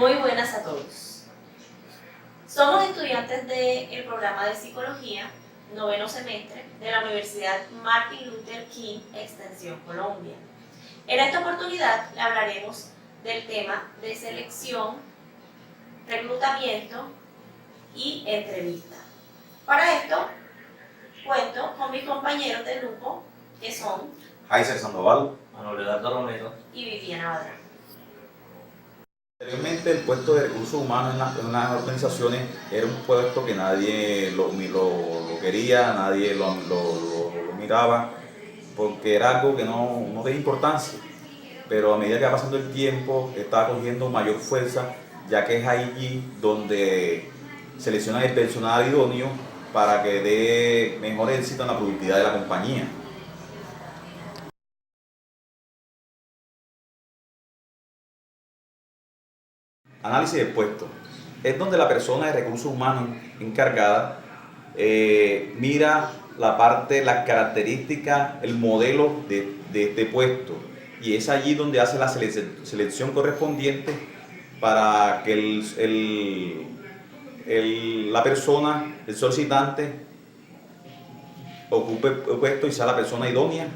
Muy buenas a todos. Somos estudiantes del programa de Psicología, noveno semestre, de la Universidad Martin Luther King, Extensión Colombia. En esta oportunidad hablaremos del tema de selección, reclutamiento y entrevista. Para esto, cuento con mis compañeros de grupo, que son Jaiser Sandoval, Manuel Eduardo Romero y Viviana Badrán. Anteriormente el puesto de recursos humanos en las organizaciones era un puesto que nadie lo quería, nadie lo miraba, porque era algo que no tenía importancia. Pero a medida que va pasando el tiempo, está cogiendo mayor fuerza, ya que es allí donde seleccionan el personal idóneo para que dé mejor éxito en la productividad de la compañía. Análisis del puesto. Es donde la persona de recursos humanos encargada mira la parte, las características, el modelo de este puesto. Y es allí donde hace la selección correspondiente para que la persona, el solicitante, ocupe el puesto y sea la persona idónea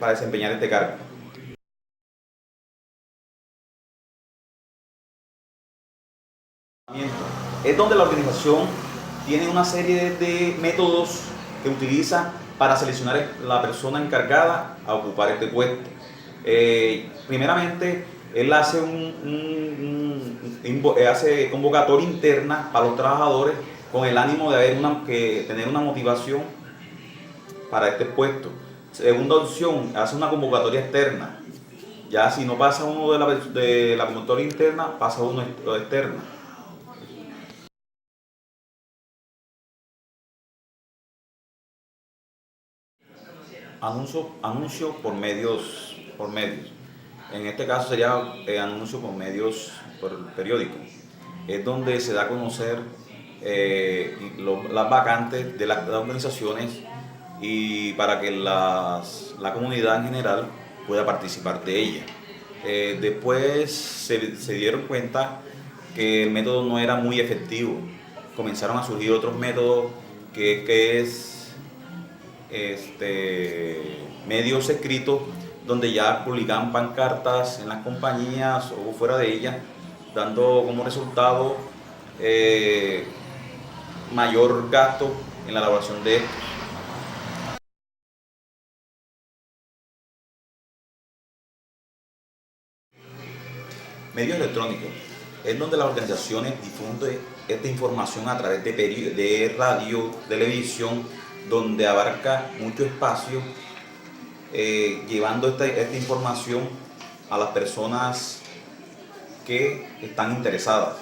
para desempeñar este cargo. Es donde la organización tiene una serie de métodos que utiliza para seleccionar a la persona encargada a ocupar este puesto. Primeramente, él hace hace convocatoria interna para los trabajadores con el ánimo de tener una motivación para este puesto. Segunda opción, hace una convocatoria externa. Ya si no pasa uno de la convocatoria interna, pasa uno externa. Anuncio por medios. En este caso sería anuncio por periódico. Es donde se da a conocer las vacantes de las organizaciones y para que la comunidad en general pueda participar de ella. Después se dieron cuenta que el método no era muy efectivo. Comenzaron a surgir otros métodos que es medios escritos donde ya publicaban pancartas en las compañías o fuera de ellas, dando como resultado mayor gasto en la elaboración de estos. Medios electrónicos es donde las organizaciones difunden esta información a través de radio, televisión, donde abarca mucho espacio, llevando esta información a las personas que están interesadas.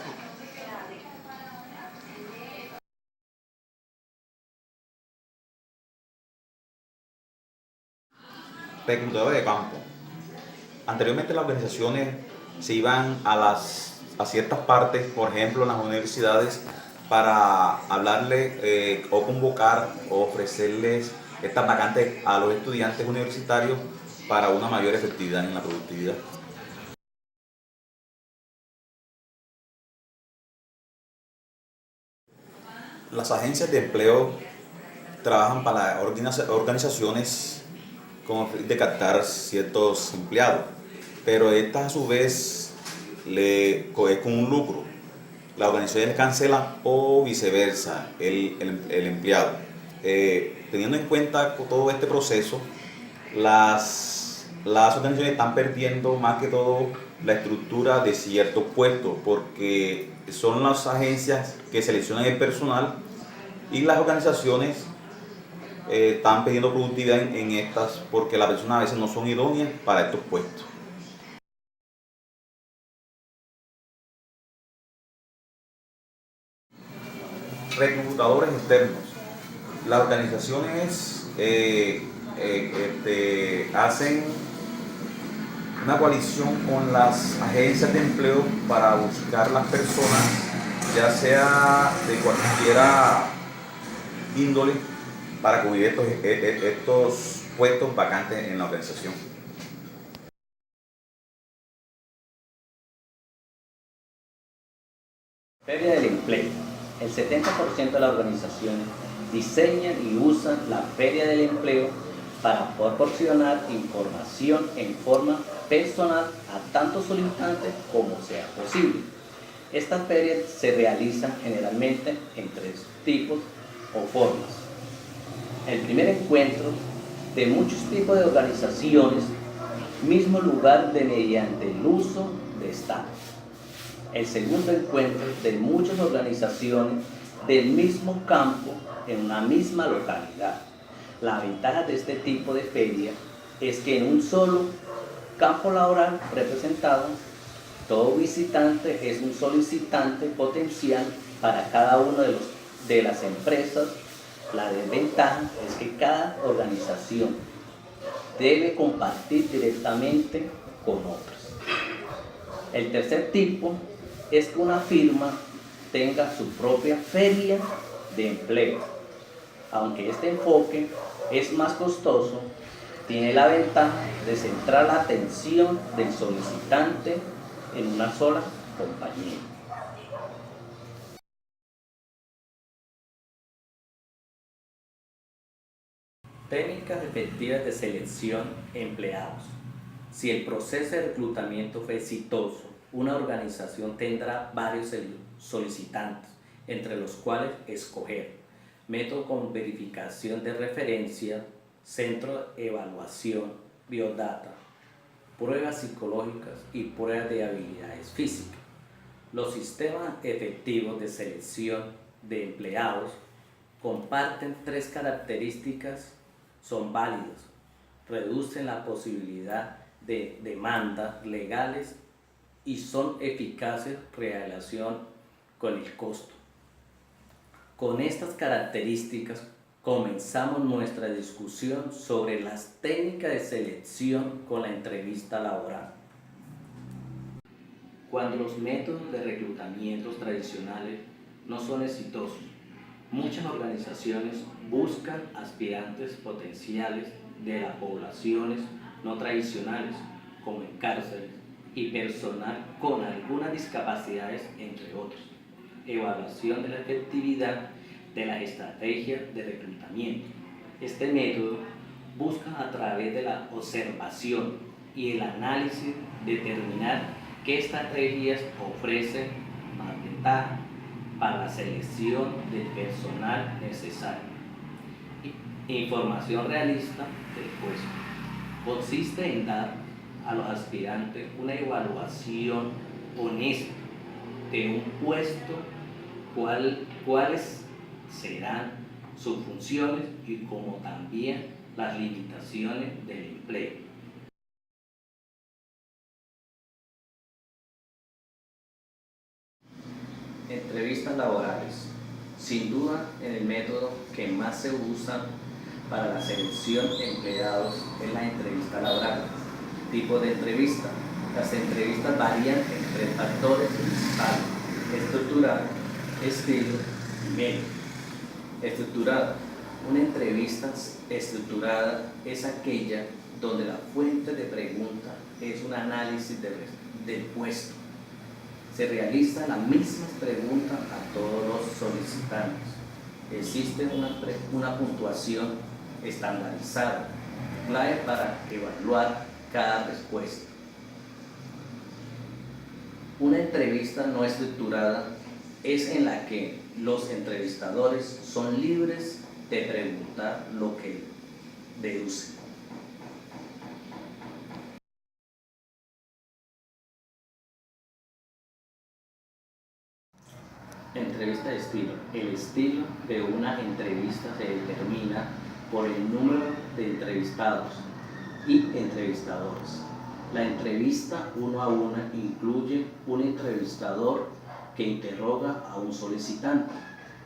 Reclutadores de campo. Anteriormente las organizaciones se iban a ciertas partes, por ejemplo en las universidades, para hablarle o convocar o ofrecerles estas vacantes a los estudiantes universitarios para una mayor efectividad en la productividad. Las agencias de empleo trabajan para organizaciones con el fin de captar ciertos empleados, pero estas a su vez es con un lucro. Las organizaciones cancelan o viceversa el empleado. Teniendo en cuenta todo este proceso, las organizaciones están perdiendo más que todo la estructura de ciertos puestos, porque son las agencias que seleccionan el personal y las organizaciones están perdiendo productividad en estas porque las personas a veces no son idóneas para estos puestos. Reclutadores externos. Las organizaciones hacen una coalición con las agencias de empleo para buscar las personas, ya sea de cualquiera índole, para cubrir estos puestos vacantes en la organización. Feria del empleo. El 70% de las organizaciones diseñan y usan la Feria del empleo para proporcionar información en forma personal a tantos solicitantes como sea posible. Estas ferias se realizan generalmente en 3 tipos o formas. El primer encuentro de muchos tipos de organizaciones, mismo lugar de mediante el uso de stands. El segundo encuentro de muchas organizaciones del mismo campo en una misma localidad. La ventaja de este tipo de feria es que en un solo campo laboral representado, todo visitante es un solicitante potencial para cada uno de las empresas. La desventaja es que cada organización debe compartir directamente con otras. El tercer tipo es que una firma tenga su propia feria de empleo. Aunque este enfoque es más costoso, tiene la ventaja de centrar la atención del solicitante en una sola compañía. Técnicas efectivas de selección de empleados. Si el proceso de reclutamiento fue exitoso, una organización tendrá varios solicitantes, entre los cuales escoger. Método con verificación de referencia, centro de evaluación, biodata, pruebas psicológicas y pruebas de habilidades físicas. Los sistemas efectivos de selección de empleados comparten 3 características: son válidos, reducen la posibilidad de demandas legales y son eficaces en relación con el costo. Con estas características comenzamos nuestra discusión sobre las técnicas de selección con la entrevista laboral. Cuando los métodos de reclutamiento tradicionales no son exitosos, muchas organizaciones buscan aspirantes potenciales de las poblaciones no tradicionales, como en cárceles, y personal con algunas discapacidades, entre otros. Evaluación de la efectividad de las estrategias de reclutamiento. Este método busca, a través de la observación y el análisis, determinar qué estrategias ofrecen más ventaja para la selección del personal necesario. Información realista del puesto. Consiste en dar a los aspirantes una evaluación honesta de un puesto, cuáles serán sus funciones y como también las limitaciones del empleo. Entrevistas laborales. Sin duda, el método que más se usa para la selección de empleados es la entrevista laboral. Tipo de entrevista. Las entrevistas varían en 3 factores principales: estructurada, estilo y medio. Estructurada. Una entrevista estructurada es aquella donde la fuente de pregunta es un análisis del puesto. Se realizan las mismas preguntas a todos los solicitantes. Existe una puntuación estandarizada, clave para evaluar cada respuesta. Una entrevista no estructurada es en la que los entrevistadores son libres de preguntar lo que deducen. Entrevista de estilo. El estilo de una entrevista se determina por el número de entrevistados y entrevistadores. La entrevista 1 a 1 incluye un entrevistador que interroga a un solicitante.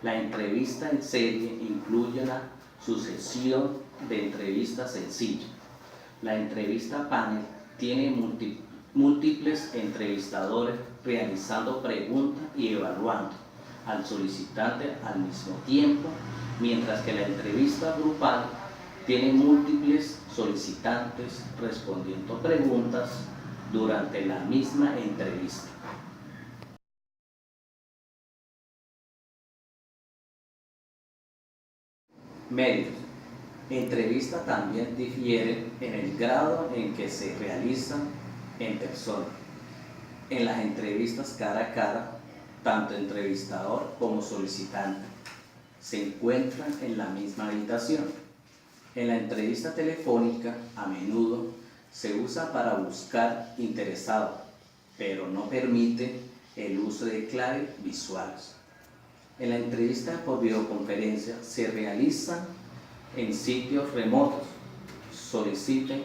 La entrevista en serie incluye una sucesión de entrevistas sencillas. La entrevista panel tiene múltiples entrevistadores realizando preguntas y evaluando al solicitante al mismo tiempo, mientras que la entrevista grupal tiene múltiples solicitantes respondiendo preguntas durante la misma entrevista. Medios. Entrevistas también difieren en el grado en que se realizan en persona. En las entrevistas cara a cara, tanto entrevistador como solicitante se encuentran en la misma habitación. En la entrevista telefónica, a menudo se usa para buscar interesados, pero no permite el uso de claves visuales. En la entrevista por videoconferencia se realizan en sitios remotos. Solicitante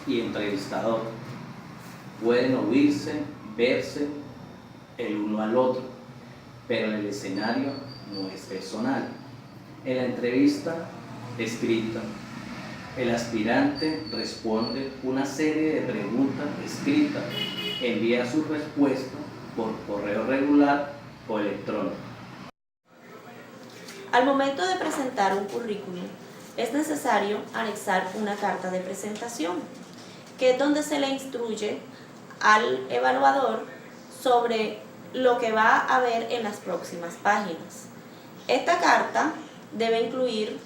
y entrevistador pueden oírse, verse el uno al otro, pero el escenario no es personal. En la entrevista escrita, el aspirante responde una serie de preguntas escritas, envía su respuesta por correo regular o electrónico. Al momento de presentar un currículum, es necesario anexar una carta de presentación, que es donde se le instruye al evaluador sobre lo que va a ver en las próximas páginas. Esta carta debe incluir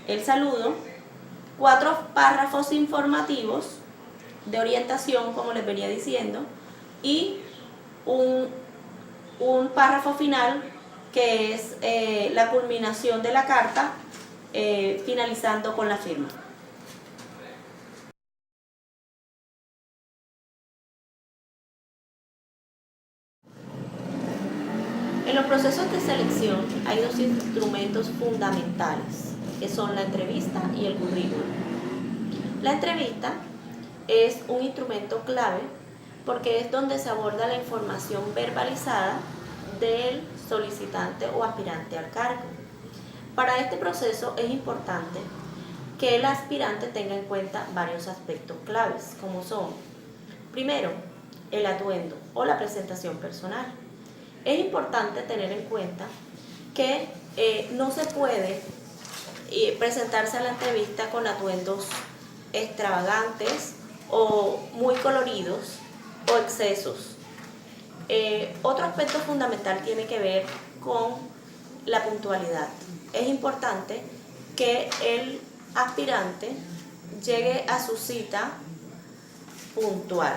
el saludo, 4 párrafos informativos de orientación, como les venía diciendo, y un párrafo final que es la culminación de la carta, finalizando con la firma. En los procesos de selección hay 2 instrumentos fundamentales, que son la entrevista y el currículum. La entrevista es un instrumento clave porque es donde se aborda la información verbalizada del solicitante o aspirante al cargo. Para este proceso es importante que el aspirante tenga en cuenta varios aspectos claves, como son, primero, el atuendo o la presentación personal. Es importante tener en cuenta que no se puede presentarse a la entrevista con atuendos extravagantes o muy coloridos o excesos. Otro aspecto fundamental tiene que ver con la puntualidad. Es importante que el aspirante llegue a su cita puntual.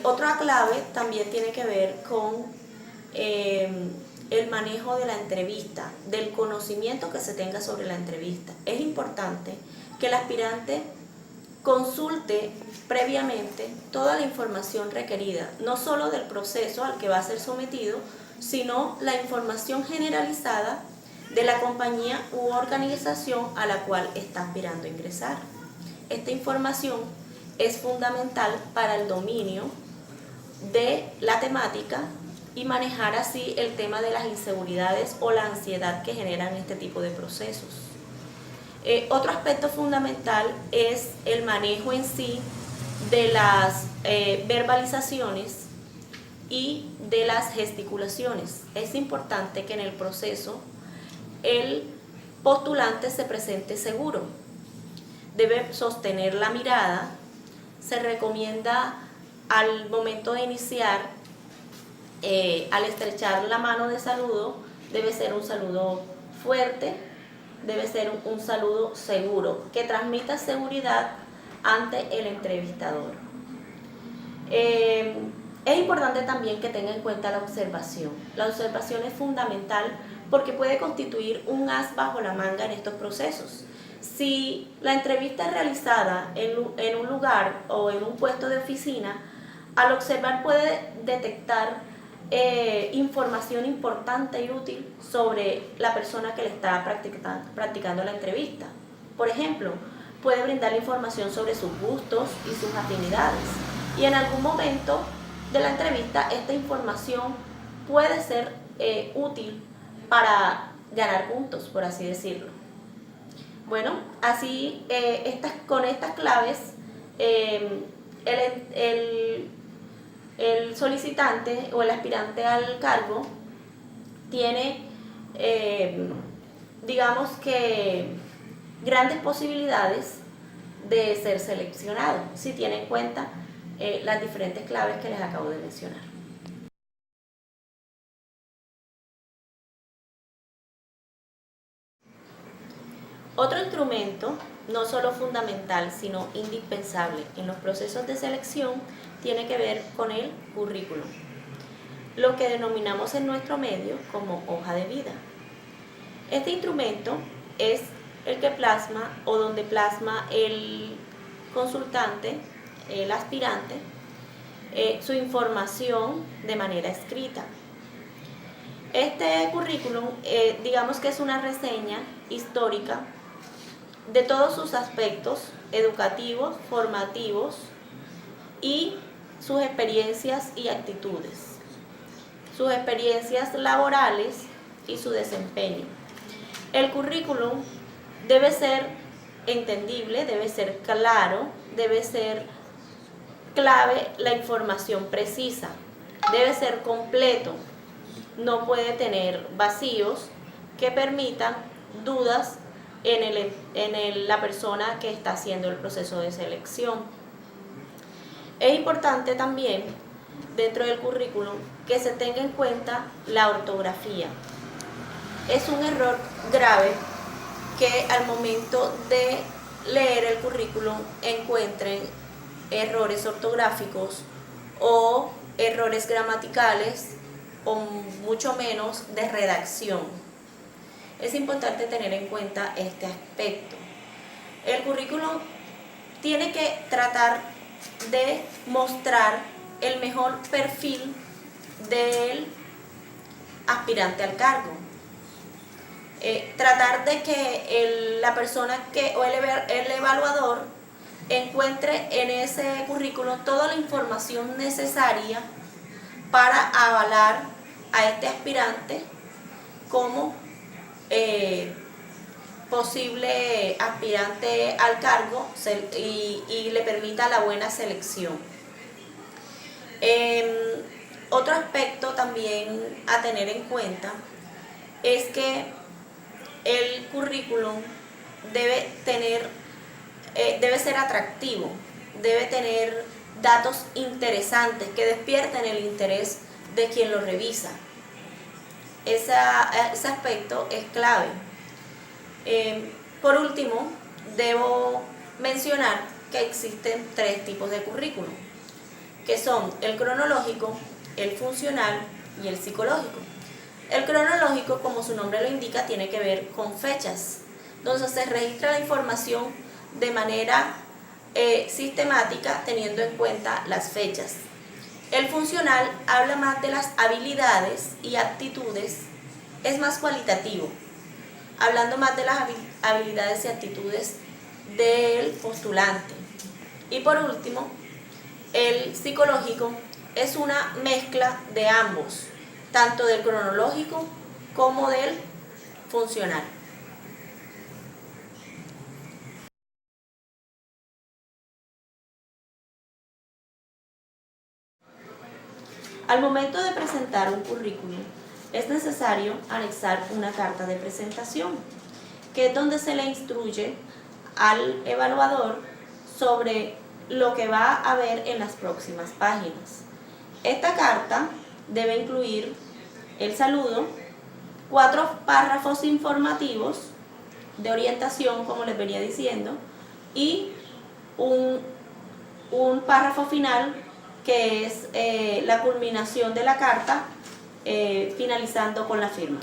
Otra clave también tiene que ver con el manejo de la entrevista, del conocimiento que se tenga sobre la entrevista. Es importante que el aspirante consulte previamente toda la información requerida, no solo del proceso al que va a ser sometido, sino la información generalizada de la compañía u organización a la cual está aspirando a ingresar. Esta información es fundamental para el dominio de la temática y manejar así el tema de las inseguridades o la ansiedad que generan este tipo de procesos. Otro aspecto fundamental es el manejo en sí de las verbalizaciones y de las gesticulaciones. Es importante que en el proceso el postulante se presente seguro. Debe sostener la mirada. Se recomienda al momento de iniciar, al estrechar la mano de saludo, debe ser un saludo fuerte, debe ser un saludo seguro, que transmita seguridad ante el entrevistador. Es importante también que tenga en cuenta la observación. La observación es fundamental porque puede constituir un as bajo la manga en estos procesos. Si la entrevista es realizada en un lugar o en un puesto de oficina, al observar puede detectar información importante y útil sobre la persona que le está practicando la entrevista. Por ejemplo, puede brindarle información sobre sus gustos y sus afinidades. Y en algún momento de la entrevista, esta información puede ser útil para ganar puntos, por así decirlo. Bueno, así con estas claves, el solicitante o el aspirante al cargo tiene, digamos que, grandes posibilidades de ser seleccionado, si tiene en cuenta las diferentes claves que les acabo de mencionar. Otro instrumento, no solo fundamental, sino indispensable en los procesos de selección, tiene que ver con el currículum, lo que denominamos en nuestro medio como hoja de vida. Este instrumento es el que plasma o donde plasma el consultante, el aspirante, su información de manera escrita. Este currículum, digamos que es una reseña histórica de todos sus aspectos educativos, formativos y sus experiencias y actitudes, sus experiencias laborales y su desempeño. El currículum debe ser entendible, debe ser claro, debe ser clave la información precisa, debe ser completo, no puede tener vacíos que permitan dudas en la persona que está haciendo el proceso de selección. Es importante también dentro del currículum que se tenga en cuenta la ortografía. Es un error grave que al momento de leer el currículum encuentren errores ortográficos o errores gramaticales o mucho menos de redacción. Es importante tener en cuenta este aspecto. El currículum tiene que tratar de mostrar el mejor perfil del aspirante al cargo. Tratar de que la persona o el evaluador encuentre en ese currículum toda la información necesaria para avalar a este aspirante como posible aspirante al cargo y le permita la buena selección. Otro aspecto también a tener en cuenta es que el currículum debe ser atractivo, debe tener datos interesantes que despierten el interés de quien lo revisa. Ese aspecto es clave. Por último, debo mencionar que existen 3 tipos de currículum, que son el cronológico, el funcional y el psicológico. El cronológico, como su nombre lo indica, tiene que ver con fechas, donde se registra la información de manera sistemática teniendo en cuenta las fechas. El funcional habla más de las habilidades y actitudes, es más cualitativo, hablando más de las habilidades y actitudes del postulante. Y por último, el psicológico es una mezcla de ambos, tanto del cronológico como del funcional. Al momento de presentar un currículum, es necesario anexar una carta de presentación, que es donde se le instruye al evaluador sobre lo que va a ver en las próximas páginas. Esta carta debe incluir el saludo, 4 párrafos informativos de orientación, como les venía diciendo, y un párrafo final que es la culminación de la carta, finalizando con la firma.